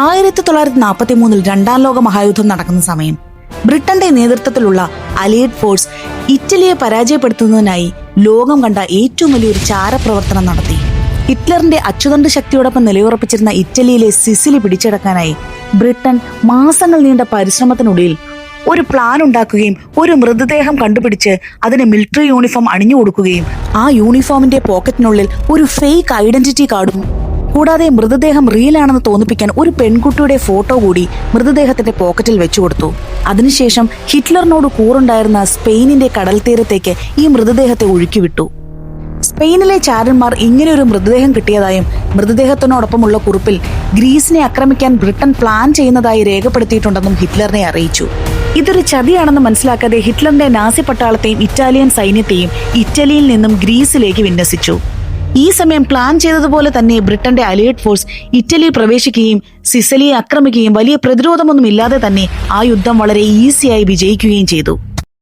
1943 രണ്ടാം ലോക മഹായുദ്ധം നടക്കുന്ന സമയം ബ്രിട്ടന്റെ നേതൃത്വത്തിലുള്ള അലൈഡ് ഫോഴ്സ് ഇറ്റലിയെ പരാജയപ്പെടുത്തുന്നതിനായി ലോകം കണ്ട ഏറ്റവും വലിയൊരു ചാരപ്രവർത്തനം നടത്തി. ഹിറ്റ്ലറിന്റെ അച്ചുതണ്ട് ശക്തിയോടൊപ്പം നിലയുറപ്പിച്ചിരുന്ന ഇറ്റലിയിലെ സിസിലി പിടിച്ചടക്കാനായി ബ്രിട്ടൻ മാസങ്ങൾ നീണ്ട പരിശ്രമത്തിനൊടുവിൽ ഒരു പ്ലാൻ ഉണ്ടാക്കുകയും ഒരു മൃതദേഹം കണ്ടുപിടിച്ച് അതിന് മിലിറ്ററി യൂണിഫോം അണിഞ്ഞു കൊടുക്കുകയും ആ യൂണിഫോമിന്റെ പോക്കറ്റിനുള്ളിൽ ഒരു ഫേക്ക് ഐഡന്റിറ്റി കാർഡും കൂടാതെ മൃതദേഹം റിയൽ ആണെന്ന് തോന്നിപ്പിക്കാൻ ഒരു പെൺകുട്ടിയുടെ ഫോട്ടോ കൂടി മൃതദേഹത്തിന്റെ പോക്കറ്റിൽ വെച്ചുകൊടുത്തു. അതിനുശേഷം ഹിറ്റ്ലറിനോട് കൂറുണ്ടായിരുന്ന സ്പെയിനിന്റെ കടൽ തീരത്തേക്ക് ഈ മൃതദേഹത്തെ ഒഴുക്കിവിട്ടു. സ്പെയിനിലെ ചാരന്മാർ ഇങ്ങനെ ഒരു മൃതദേഹം കിട്ടിയതായും മൃതദേഹത്തിനോടൊപ്പമുള്ള കുറിപ്പിൽ ഗ്രീസിനെ ആക്രമിക്കാൻ ബ്രിട്ടൻ പ്ലാൻ ചെയ്യുന്നതായി രേഖപ്പെടുത്തിയിട്ടുണ്ടെന്നും ഹിറ്റ്ലറിനെ അറിയിച്ചു. ഇതൊരു ചതിയാണെന്ന് മനസ്സിലാക്കാതെ ഹിറ്റ്ലറിന്റെ നാസി പട്ടാളത്തെയും ഇറ്റാലിയൻ സൈന്യത്തെയും ഇറ്റലിയിൽ നിന്നും ഗ്രീസിലേക്ക് വിന്യസിച്ചു. ഈ സമയം പ്ലാൻ ചെയ്തതുപോലെ തന്നെ ബ്രിട്ടന്റെ അലൈഡ് ഫോഴ്സ് ഇറ്റലിയിൽ പ്രവേശിക്കുകയും സിസിലിയെ ആക്രമിക്കുകയും വലിയ പ്രതിരോധമൊന്നും ഇല്ലാതെ തന്നെ ആ യുദ്ധം വളരെ ഈസിയായി വിജയിക്കുകയും ചെയ്തു.